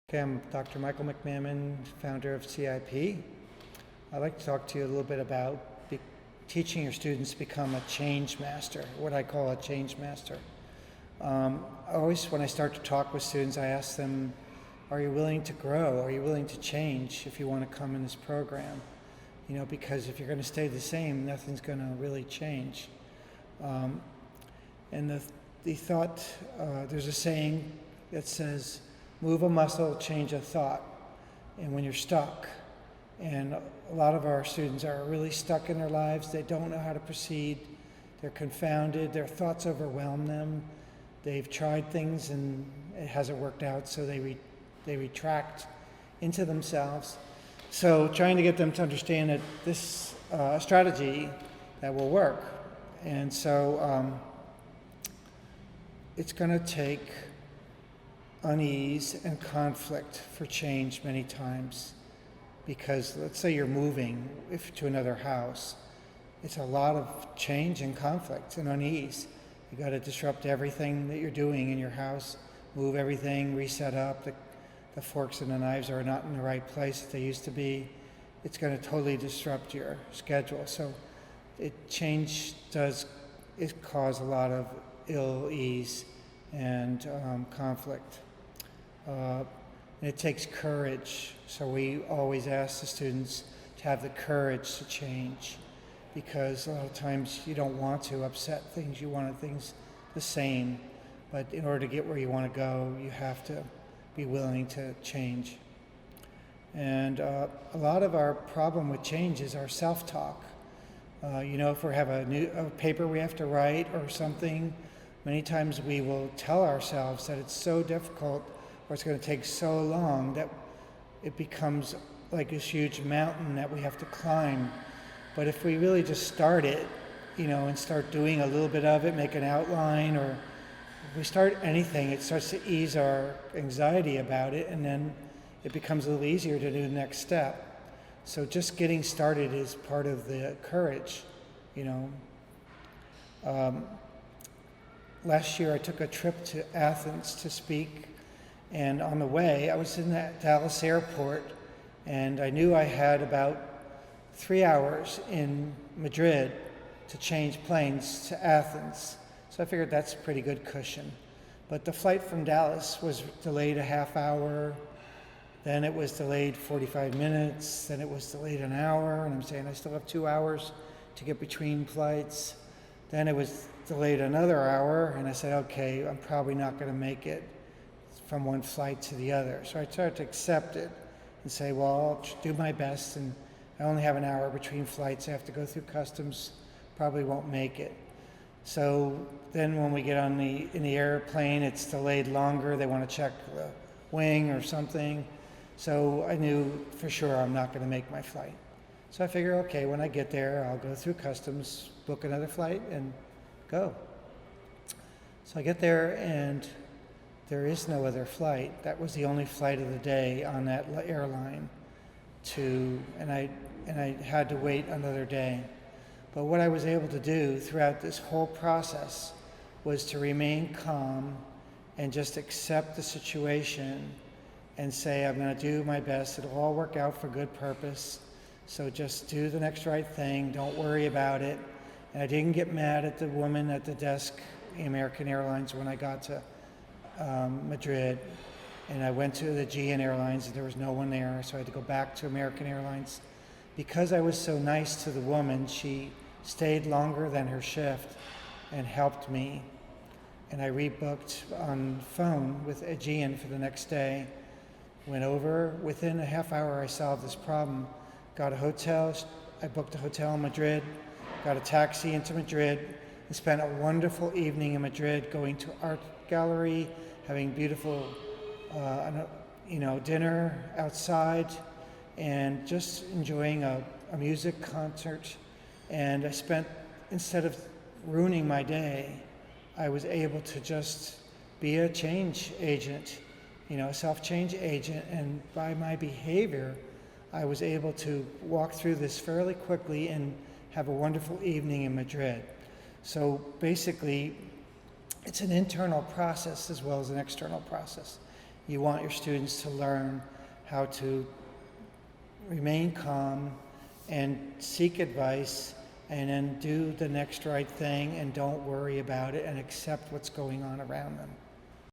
Okay, I'm Dr. Michael McManmon, founder of CIP. I'd like to talk to you a little bit about teaching your students to become a change master, what I call a change master. Always when I start to talk with students, I ask them, are you willing to grow? Are you willing to change if you want to come in this program? You know, because if you're going to stay the same, nothing's going to really change. And the thought, there's a saying that says, move a muscle, change a thought. And when you're stuck, and a lot of our students are really stuck in their lives, they don't know how to proceed, they're confounded, their thoughts overwhelm them, they've tried things and it hasn't worked out, so they retract into themselves. So trying to get them to understand that this strategy that will work. And so it's going to take unease and conflict for change many times, because let's say you're moving to another house, it's a lot of change and conflict and unease. You got to disrupt everything that you're doing in your house, move everything, reset up. The forks and the knives are not in the right place that they used to be. It's going to totally disrupt your schedule. So change does cause a lot of ill ease and conflict. And it takes courage, so we always ask the students to have the courage to change, because a lot of times you don't want to upset things, you want things the same, but in order to get where you want to go, you have to be willing to change. And a lot of our problem with change is our self-talk. If we have a paper we have to write or something, many times we will tell ourselves that it's so difficult or it's going to take so long that it becomes like this huge mountain that we have to climb. But if we really just start it, and start doing a little bit of it, make an outline, or if we start anything, it starts to ease our anxiety about it, and then it becomes a little easier to do the next step. So just getting started is part of the courage, Last year I took a trip to Athens to speak. And on the way, I was in that Dallas airport, and I knew I had about 3 hours in Madrid to change planes to Athens. So I figured that's a pretty good cushion. But the flight from Dallas was delayed a half hour, then it was delayed 45 minutes, then it was delayed an hour, and I'm saying I still have 2 hours to get between flights. Then it was delayed another hour, and I said, okay, I'm probably not going to make it from one flight to the other. So I tried to accept it and say, well, I'll do my best, and I only have an hour between flights. I have to go through customs, probably won't make it. So then when we get in the airplane, it's delayed longer. They want to check the wing or something. So I knew for sure I'm not going to make my flight. So I figure, okay, when I get there, I'll go through customs, book another flight, and go. So I get there, and there is no other flight. That was the only flight of the day on that airline, and I had to wait another day. But what I was able to do throughout this whole process was to remain calm and just accept the situation and say, I'm going to do my best. It'll all work out for good purpose. So just do the next right thing. Don't worry about it. And I didn't get mad at the woman at the desk, American Airlines, when I got to Madrid, and I went to the GN Airlines and there was no one there, so I had to go back to American Airlines. Because I was so nice to the woman, she stayed longer than her shift and helped me, and I rebooked on phone with Aegean for the next day. Went over, within a half hour I solved this problem, got a hotel, I booked a hotel in Madrid, got a taxi into Madrid, and spent a wonderful evening in Madrid going to art gallery, having beautiful dinner outside, and just enjoying a music concert. And I spent, instead of ruining my day, I was able to just be a change agent, a self-change agent, and by my behavior, I was able to walk through this fairly quickly and have a wonderful evening in Madrid. So basically, it's an internal process as well as an external process. You want your students to learn how to remain calm and seek advice and then do the next right thing and don't worry about it and accept what's going on around them.